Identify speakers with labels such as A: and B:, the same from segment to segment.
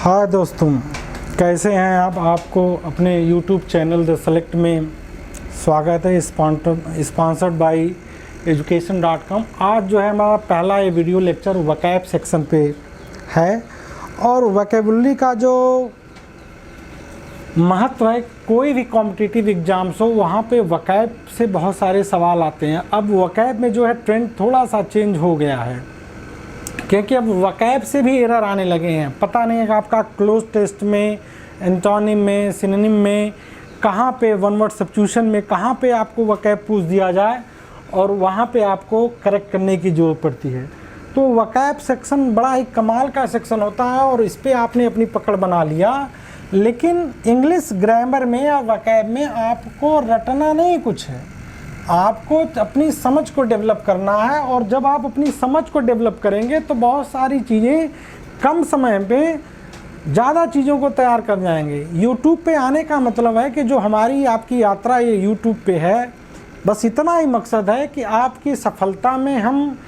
A: हाँ दोस्तों, कैसे हैं आप? आपको अपने YouTube चैनल द सेलेक्ट में स्वागत है। Sponsored by education.com। आज जो है हमारा पहला ये वीडियो लेक्चर वकैब सेक्शन पे है। और वोकैबुलरी का जो महत्व है, कोई भी कॉम्पिटिटिव एग्ज़ाम्स हो वहाँ पे वकैब से बहुत सारे सवाल आते हैं। अब वकैब में जो है ट्रेंड थोड़ा सा चेंज हो गया है, क्योंकि अब वकैब से भी एरर आने लगे हैं। पता नहीं है कि आपका क्लोज टेस्ट में, एंटोनिम में, सिनोनिम में, कहाँ पे वन वर्ड सब्स्टिट्यूशन में कहाँ पे आपको वकैब पूछ दिया जाए और वहाँ पे आपको करेक्ट करने की ज़रूरत पड़ती है। तो वकैब सेक्शन बड़ा ही कमाल का सेक्शन होता है और इस पर आपने अपनी पकड़ बना लिया। लेकिन इंग्लिश ग्रामर में या वकैब में आपको रटना नहीं कुछ है, आपको अपनी समझ को डेवलप करना है। और जब आप अपनी समझ को डेवलप करेंगे तो बहुत सारी चीज़ें कम समय पे ज़्यादा चीज़ों को तैयार कर जाएंगे। यूट्यूब पे आने का मतलब है कि जो हमारी आपकी यात्रा ये यूट्यूब पे है, बस इतना ही मकसद है कि आपकी सफलता में हम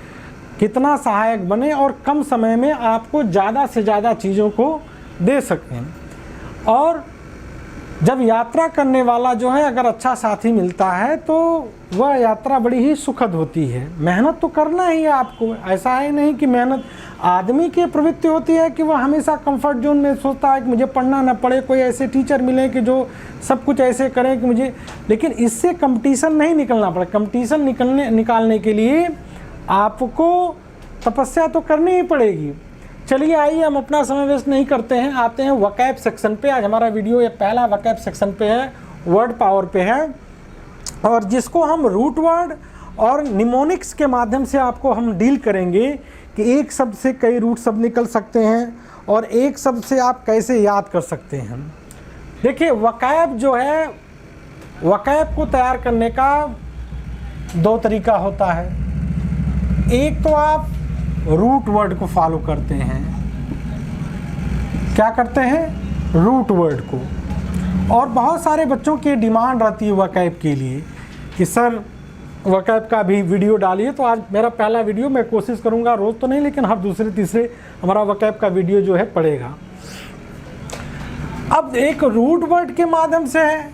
A: कितना सहायक बने और कम समय में आपको ज़्यादा से ज़्यादा चीज़ों को दे सकें। और जब यात्रा करने वाला जो है अगर अच्छा साथी मिलता है तो वह यात्रा बड़ी ही सुखद होती है। मेहनत तो करना ही है आपको, ऐसा है नहीं कि मेहनत आदमी की प्रवृत्ति होती है कि वह हमेशा कंफर्ट जोन में सोचता है कि मुझे पढ़ना ना पड़े, कोई ऐसे टीचर मिले कि जो सब कुछ ऐसे करें कि मुझे। लेकिन इससे कंपटीशन नहीं निकलना पड़े। कंपटीशन निकालने के लिए आपको तपस्या तो करनी ही पड़ेगी। चलिए आइए, हम अपना समय वेस्ट नहीं करते हैं, आते हैं वकैब सेक्शन पे। आज हमारा वीडियो ये पहला वकैब सेक्शन पे है, वर्ड पावर पे है, और जिसको हम रूट वर्ड और निमोनिक्स के माध्यम से आपको हम डील करेंगे कि एक शब्द से कई रूट शब्द निकल सकते हैं और एक शब्द से आप कैसे याद कर सकते हैं। देखिए, वकैब जो है, वकैब को तैयार करने का दो तरीका होता है। एक तो आप रूट वर्ड को फॉलो करते हैं। क्या करते हैं? रूट वर्ड को। और बहुत सारे बच्चों की डिमांड रहती है वकैब के लिए कि सर वकैब का भी वीडियो डालिए। तो आज मेरा पहला वीडियो, मैं कोशिश करूंगा, रोज़ तो नहीं लेकिन हर दूसरे तीसरे हमारा वकैब का वीडियो जो है पड़ेगा। अब एक रूट वर्ड के माध्यम से है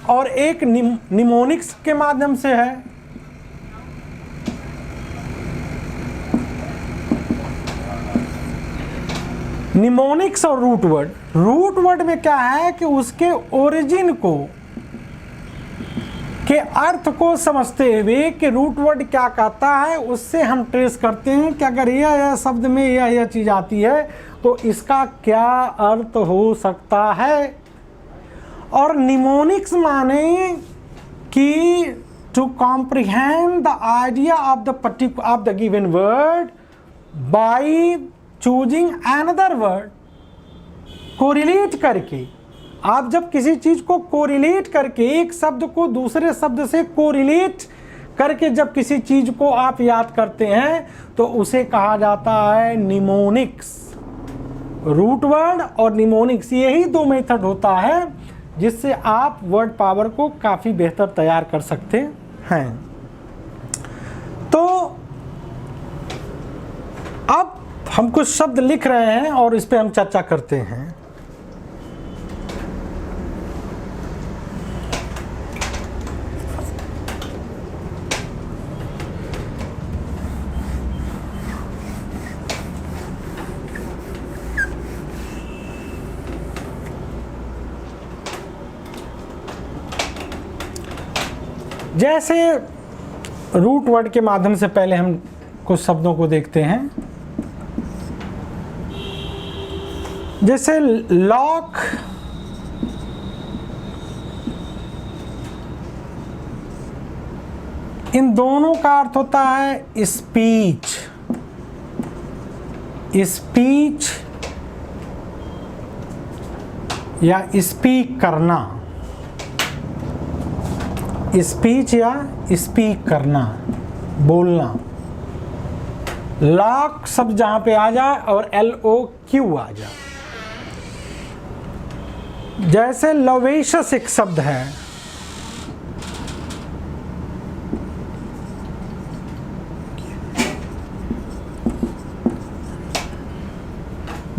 A: और एक निमोनिक्स के माध्यम से है। निमोनिक्स और रूट वर्ड में क्या है कि उसके ओरिजिन को, के अर्थ को समझते हुए कि रूट वर्ड क्या कहता है, उससे हम ट्रेस करते हैं कि अगर यह शब्द में यह चीज़ आती है तो इसका क्या अर्थ हो सकता है। और निमोनिक्स माने कि to comprehend the idea of the given word by choosing another word. Correlate करके, आप जब किसी चीज को कोरिलेट करके, एक शब्द को दूसरे शब्द से कोरिलेट करके जब किसी चीज को आप याद करते हैं तो उसे कहा जाता है निमोनिक्स। रूट वर्ड और निमोनिक्स, यही दो मेथड होता है जिससे आप वर्ड पावर को काफी बेहतर तैयार कर सकते हैं। तो अब हम कुछ शब्द लिख रहे हैं और इस पे हम चर्चा करते हैं। जैसे रूट वर्ड के माध्यम से पहले हम कुछ शब्दों को देखते हैं। जैसे लॉक, इन दोनों का अर्थ होता है स्पीच। स्पीच या स्पीक करना। स्पीच या स्पीक करना, बोलना। लॉक शब्द जहां पे आ जाए और LOQ आ जाए। जैसे लवेशस एक शब्द है,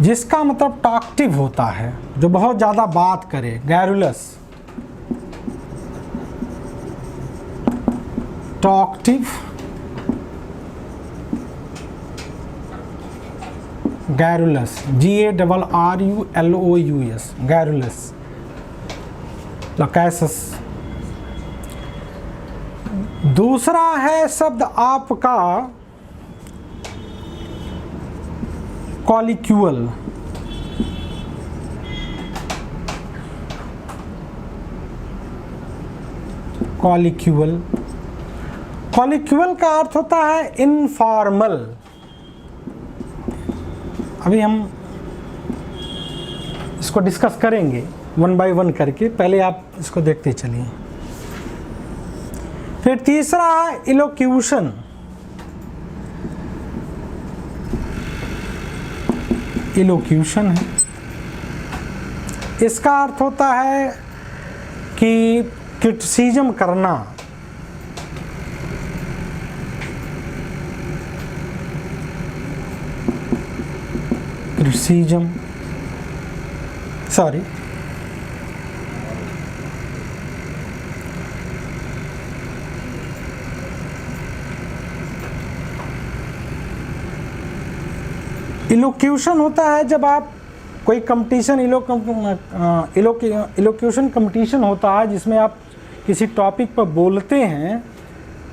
A: जिसका मतलब टॉक्टिव होता है, जो बहुत ज़्यादा बात करे, garrulous, talkative, garrulous, GARRULOUS, garrulous, loquacious. दूसरा है शब्द आपका कॉलिक्यूल, कॉलिक्यूल, कॉलिक्यूल का अर्थ होता है इनफॉर्मल। अभी हम इसको डिस्कस करेंगे वन बाय वन करके, पहले आप इसको देखते चलिए। फिर तीसरा है इलोक्यूशन, इलोक्यूशन है, इसका अर्थ होता है कि क्रिटिसिज्म करना, क्रिटिसिज्म, सॉरी, इलोक्यूशन होता है जब आप कोई कंपटीशन, इलोक्यूशन कंपटीशन होता है जिसमें आप किसी टॉपिक पर बोलते हैं,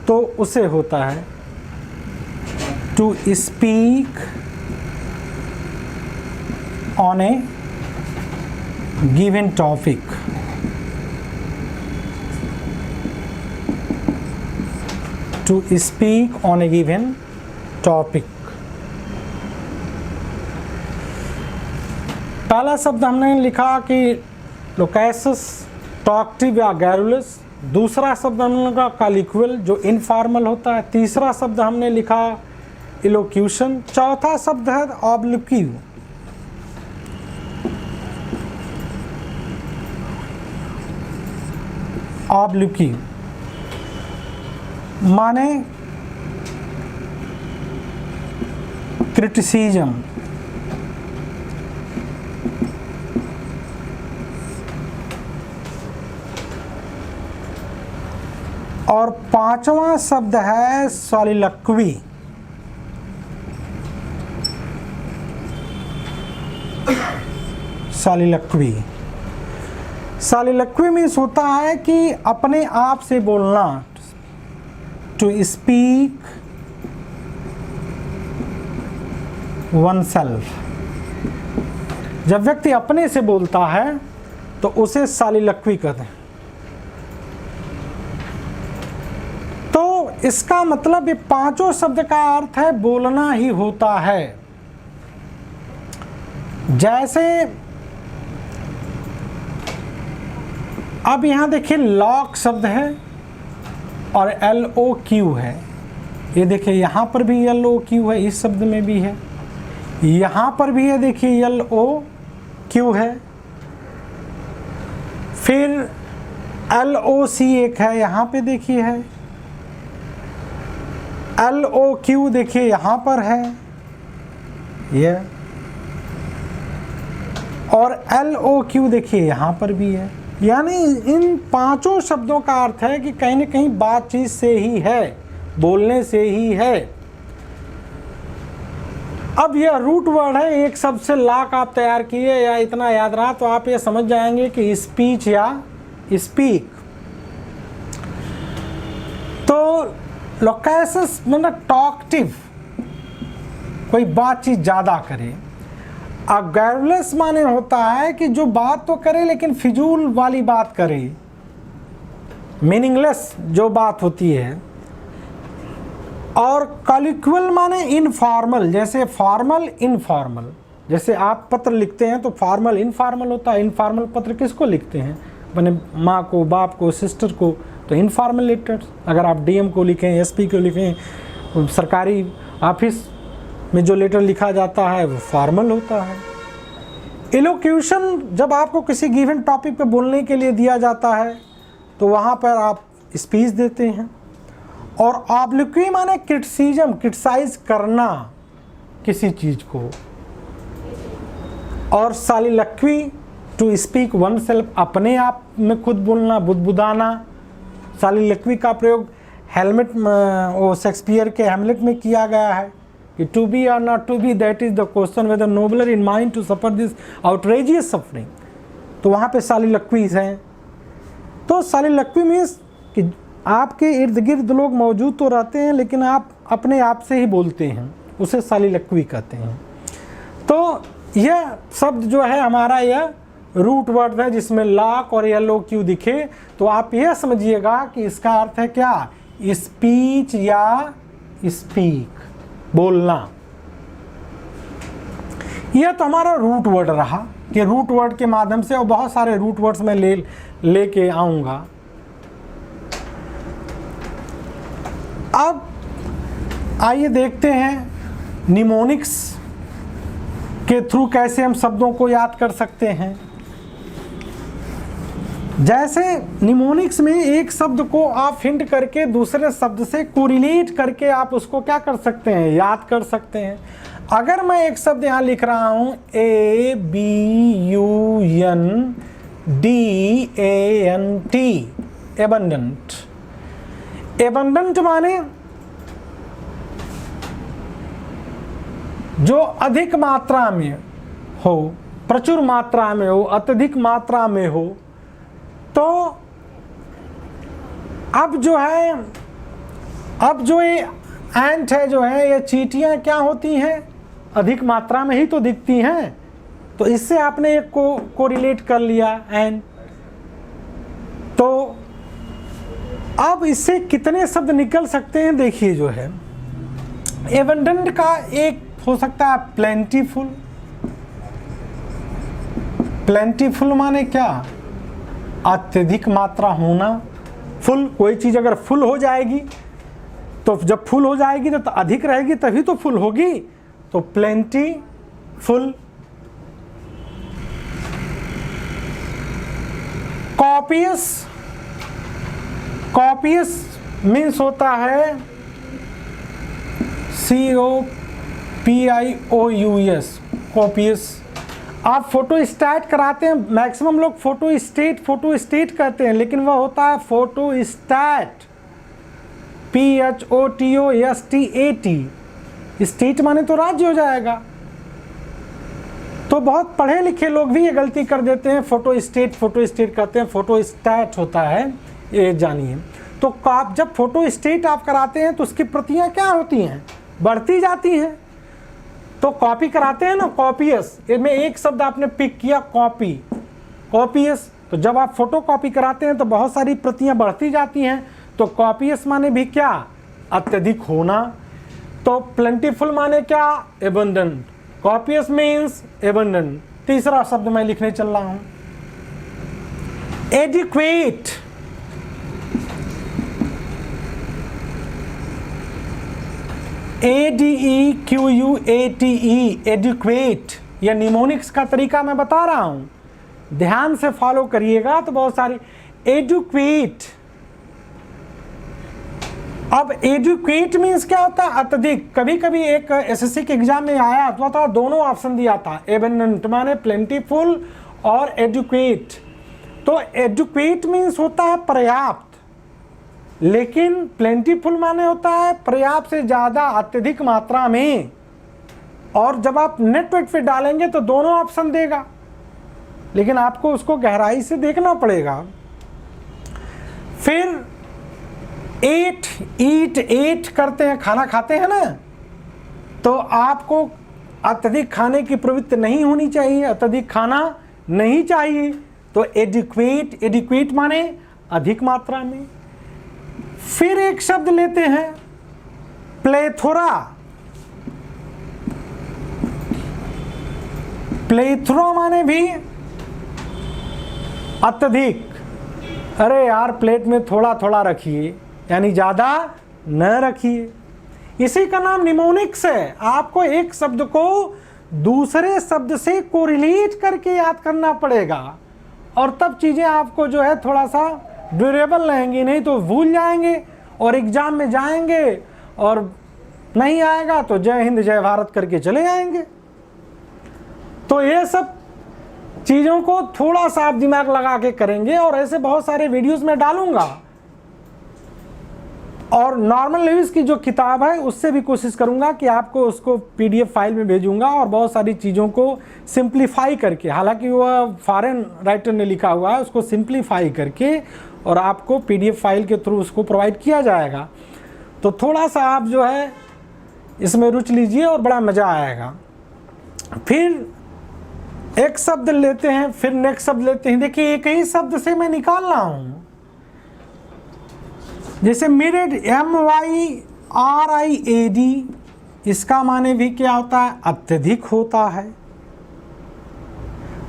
A: तो उसे होता है to speak on a given topic, to speak on a given topic. पहला शब्द हमने लिखा कि लोकैसस, टॉक्टिव या गैरुलस। दूसरा शब्द हमने लिखा कॉलिक्यूल, जो इनफॉर्मल होता है। तीसरा शब्द हमने लिखा इलोक्यूशन। चौथा शब्द है ऑब्लिक्यू, ऑब्लिक्यू माने क्रिटिसिज्म, और पांचवा शब्द है सॉलिलक्वी, सॉलिलक्वी। सॉलिलक्वी मीन्स होता है कि अपने आप से बोलना, टू स्पीक वन सेल्फ। जब व्यक्ति अपने से बोलता है तो उसे सॉलिलक्वी कहते हैं। तो इसका मतलब ये पांचों शब्द का अर्थ है बोलना ही होता है। जैसे अब यहां देखिए लॉक शब्द है और LOQ है। ये देखिए यहां पर भी LOQ है, इस शब्द में भी है, यहां पर भी है, देखिए LOQ है। फिर LOC एक है, यहां पे देखिए है। LOQ देखिए यहां पर है ये, और LOQ देखिए यहां पर भी है। यानी इन पांचों शब्दों का अर्थ है कि कहीं न कहीं बातचीत से ही है, बोलने से ही है। अब यह रूट वर्ड है, एक शब्द से लाख आप तैयार किए या इतना याद रहा तो आप ये समझ जाएंगे कि स्पीच या स्पीक। तो लोकैसस मतलब टॉक्टिव, कोई बातचीत ज़्यादा करे। अब गैरुलस माने होता है कि जो बात तो करे लेकिन फिजूल वाली बात करे, मीनिंगलेस जो बात होती है। और कॉलिक्यूल माने इनफॉर्मल, जैसे फॉर्मल इनफॉर्मल। जैसे आप पत्र लिखते हैं तो फॉर्मल इनफॉर्मल होता है। इनफॉर्मल पत्र किसको लिखते हैं? अपने माँ को, बाप को, सिस्टर को, तो इनफॉर्मल लेटर्स। अगर आप DM को लिखें, SP को लिखें, सरकारी ऑफिस में जो लेटर लिखा जाता है वो फॉर्मल होता है। इलोक्यूशन जब आपको किसी गिवन टॉपिक पे बोलने के लिए दिया जाता है तो वहाँ पर आप स्पीच देते हैं। और ऑब्लिक्वी माने क्रिटिसिज्म, क्रिटिसाइज करना किसी चीज़ को। और सालिलक्वी टू स्पीक वन सेल्फ, अपने आप में खुद बोलना, बुदबुदाना। सालिलक्वी का प्रयोग हेलमेट वो शेक्सपियर के हेमलेट में किया गया है कि टू बी और not to be, that is the question whether nobler in mind to suffer this outrageous suffering. तो वहाँ पे सालिलक्वीज हैं। तो सालिलक्वी मीन्स कि आपके इर्द गिर्द लोग मौजूद तो रहते हैं लेकिन आप अपने आप से ही बोलते हैं, उसे सालिलक्वी कहते हैं। तो यह शब्द जो है हमारा यह रूट वर्ड है जिसमें लॉक और येलो क्यू दिखे, तो आप यह समझिएगा कि इसका अर्थ है क्या, स्पीच या स्पीक, बोलना। यह तो हमारा रूट वर्ड रहा कि रूट वर्ड के माध्यम से, और बहुत सारे रूट वर्ड्स मैं लेके आऊंगा। अब आइए देखते हैं निमोनिक्स के थ्रू कैसे हम शब्दों को याद कर सकते हैं। जैसे निमोनिक्स में एक शब्द को आप हिंट करके दूसरे शब्द से कोरिलेट करके आप उसको क्या कर सकते हैं, याद कर सकते हैं। अगर मैं एक शब्द यहाँ लिख रहा हूँ ABUNDANT, एबंडेंट। एबंडेंट माने जो अधिक मात्रा में हो, प्रचुर मात्रा में हो, अत्यधिक मात्रा में हो। तो अब जो है, अब जो ये एंट है जो है, ये चींटियां क्या होती हैं, अधिक मात्रा में ही तो दिखती हैं। तो इससे आपने एक को कोरिलेट कर लिया एंट। तो अब इससे कितने शब्द निकल सकते हैं, देखिए जो है एबंडेंट का एक हो सकता है प्लेंटीफुल। प्लेंटीफुल माने क्या, अत्यधिक मात्रा होना। फुल, कोई चीज़ अगर फुल हो जाएगी तो जब फुल हो जाएगी तो अधिक रहेगी तभी तो फुल होगी, तो plenty full. Copious, copious means होता है COPIOUS, कॉपियस। आप फोटो स्टैट कराते हैं, मैक्सिमम लोग फोटो स्टेट कहते हैं, लेकिन वह होता है फोटो स्टैट, PHOTOSTAT। स्टेट माने तो राज्य हो जाएगा। तो बहुत पढ़े लिखे लोग भी ये गलती कर देते हैं, फोटो स्टेट कहते हैं, फोटो स्टैट होता है, ये जानिए। तो आप जब फोटो स्टेट आप कराते हैं तो उसकी प्रतियां क्या होती हैं, बढ़ती जाती हैं। तो कॉपी कराते हैं ना, कॉपियस, इसमें एक शब्द आपने पिक किया, कॉपी, कॉपियस। तो जब आप फोटो कॉपी कराते हैं तो बहुत सारी प्रतियां बढ़ती जाती हैं। तो कॉपियस माने भी क्या, अत्यधिक होना। तो प्लेंटीफुल माने क्या, एबंडेंट। Copious means abundant. तीसरा शब्द मैं लिखने चल रहा हूं, एडिक्वेट। ADEQUATE, adequate. यह निमोनिक्स का तरीका मैं बता रहा हूं, ध्यान से फॉलो करिएगा। तो बहुत सारी एडिक्वेट। अब एजुकेट मीन्स क्या होता है, अत्यधिक। कभी कभी एक एसएससी के एग्जाम में आया अथवा तो दोनों ऑप्शन दिया था, एबंडेंट माने प्लेंटीफुल और एजुकेट। तो एजुकेट मीन्स होता है पर्याप्त, लेकिन प्लेंटीफुल माने होता है पर्याप्त से ज़्यादा, अत्यधिक मात्रा में। और जब आप नेट पे डालेंगे तो दोनों ऑप्शन देगा, लेकिन आपको उसको गहराई से देखना पड़ेगा। फिर ईट करते हैं, खाना खाते हैं ना, तो आपको अत्यधिक खाने की प्रवृत्ति नहीं होनी चाहिए, अत्यधिक खाना नहीं चाहिए। तो एडिक्वेट माने अधिक मात्रा में। फिर एक शब्द लेते हैं प्लेथोरा। प्लेथोरा माने भी अत्यधिक। अरे यार प्लेट में थोड़ा थोड़ा रखिए, यानी ज़्यादा न रखिए। इसी का नाम निमोनिक्स है। आपको एक शब्द को दूसरे शब्द से कोरिलेट करके याद करना पड़ेगा, और तब चीज़ें आपको जो है थोड़ा सा ड्यूरेबल रहेंगी, नहीं तो भूल जाएंगे और एग्ज़ाम में जाएंगे और नहीं आएगा तो जय हिंद जय भारत करके चले आएंगे। तो ये सब चीज़ों को थोड़ा सा आप दिमाग लगा के करेंगे, और ऐसे बहुत सारे वीडियोस में डालूंगा, और नॉर्मन लेविस की जो किताब है उससे भी कोशिश करूंगा कि आपको उसको पीडीएफ फाइल में भेजूंगा, और बहुत सारी चीज़ों को सिंप्लीफाई करके, हालांकि वह फॉरेन राइटर ने लिखा हुआ है, उसको सिंप्लीफाई करके और आपको पीडीएफ फाइल के थ्रू उसको प्रोवाइड किया जाएगा। तो थोड़ा सा आप जो है इसमें रुचि लीजिए और बड़ा मज़ा आएगा। फिर एक शब्द लेते हैं, फिर नेक्स्ट शब्द लेते हैं। देखिए एक ही शब्द से मैं निकाल रहा हूँ, जैसे myriad, MYRIAD, इसका माने भी क्या होता है? अत्यधिक होता है।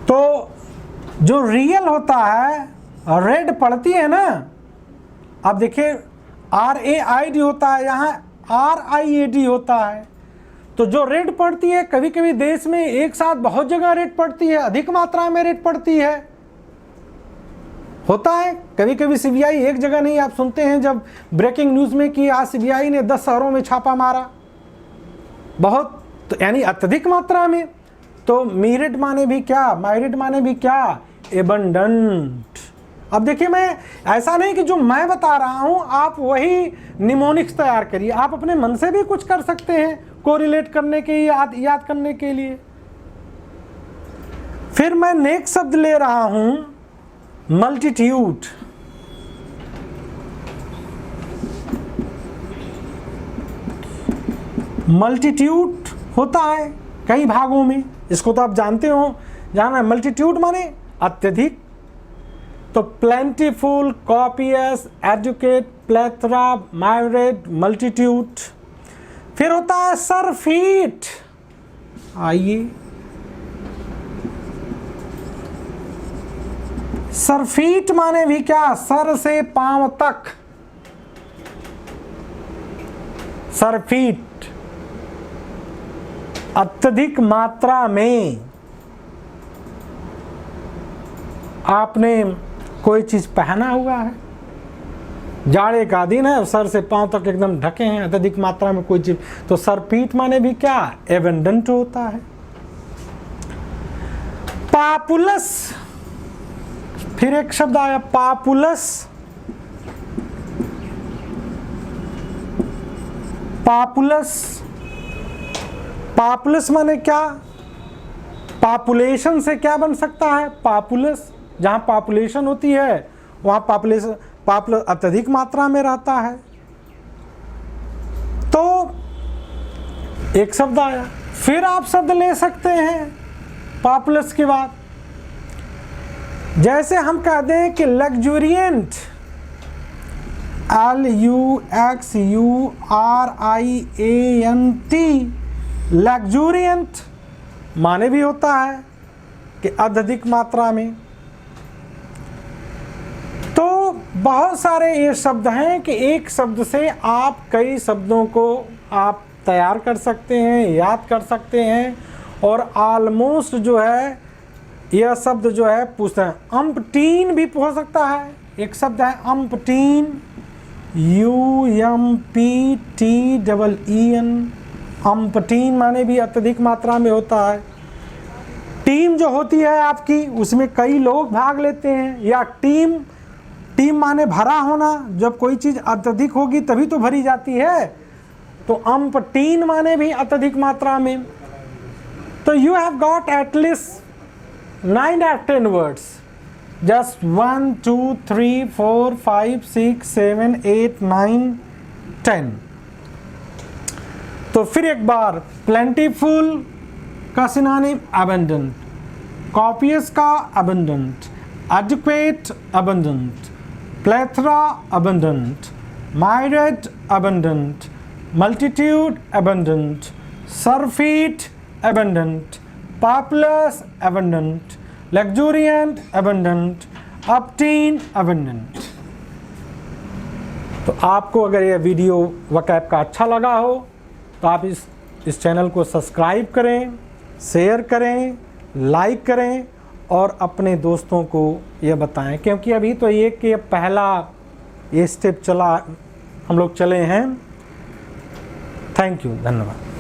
A: तो जो रियल होता है, रेड पड़ती है ना, अब देखिए RAID होता है, यहाँ RIAD होता है। तो जो रेड पड़ती है, कभी कभी देश में एक साथ बहुत जगह रेड पड़ती है, अधिक मात्रा में रेड पड़ती है, होता है। कभी कभी सीबीआई एक जगह नहीं, आप सुनते हैं जब ब्रेकिंग न्यूज़ में कि आज सीबीआई ने 10 शहरों में छापा मारा, बहुत, तो यानी अत्यधिक मात्रा में। तो myriad माने भी क्या, myriad माने भी क्या? एबंडेंट। अब देखिए मैं ऐसा नहीं कि जो मैं बता रहा हूं आप वही निमोनिक्स तैयार करिए, आप अपने मन से भी कुछ कर सकते हैं कोरिलेट करने के, याद करने के लिए। फिर मैं नेक्स्ट शब्द ले रहा हूं मल्टीट्यूड। मल्टीट्यूड होता है कई भागों में, इसको तो आप जानते हो, जाना। मल्टीट्यूड माने अत्यधिक। तो plentiful, copious, adequate, plethora, myriad, multitude. फिर होता है सरफीट। आइए, सरफीट माने भी क्या? सर से पांव तक, सरफीट। अत्यधिक मात्रा में आपने कोई चीज पहना हुआ है, जाड़े का दिन है, सर से पांव तक एकदम ढके हैं, अत्यधिक मात्रा में कोई चीज, तो सरफीट माने भी क्या? एबंडेंट होता है। पापुलस, फिर एक शब्द आया पापुलस। पापुलस, पापुलस माने क्या? पॉपुलेशन से क्या बन सकता है? पापुलस। जहां पॉपुलेशन होती है वहां पॉपुलस अत्यधिक मात्रा में रहता है। तो एक शब्द आया, फिर आप शब्द ले सकते हैं पॉपुलस के बाद। जैसे हम कह दें कि लग्जूरियंट, LUXURIANT, लग्जूरियंट माने भी होता है कि अत्यधिक मात्रा में। तो बहुत सारे ये शब्द हैं कि एक शब्द से आप कई शब्दों को आप तैयार कर सकते हैं, याद कर सकते हैं, और ऑलमोस्ट जो है यह शब्द जो है पूछते हैं। अम्पटीन भी हो सकता है, एक शब्द है अम्पटीन, UMPTEEN। अम्पटीन माने भी अत्यधिक मात्रा में होता है। टीम जो होती है आपकी, उसमें कई लोग भाग लेते हैं, या टीम माने भरा होना, जब कोई चीज़ अत्यधिक होगी तभी तो भरी जाती है। तो अम्पटीन माने भी अत्यधिक मात्रा में। तो you have got at least 9 or 10 words, just 1 2 3 4 5 6 7 8 9 10। तो फिर एक बार, प्लेंटीफुल का सिनोनिम अबंडेंट, कॉपियस का abundant, adequate abundant, plethora abundant, myriad abundant, multitude abundant, surfeit abundant, populous abundant, luxuriant abundant, obtain abundant। तो आपको अगर यह वीडियो वकैब का अच्छा लगा हो तो आप इस चैनल को सब्सक्राइब करें, शेयर करें, लाइक करें, और अपने दोस्तों को यह बताएं, क्योंकि अभी तो ये पहला ये स्टेप चला, हम लोग चले हैं। थैंक यू, धन्यवाद।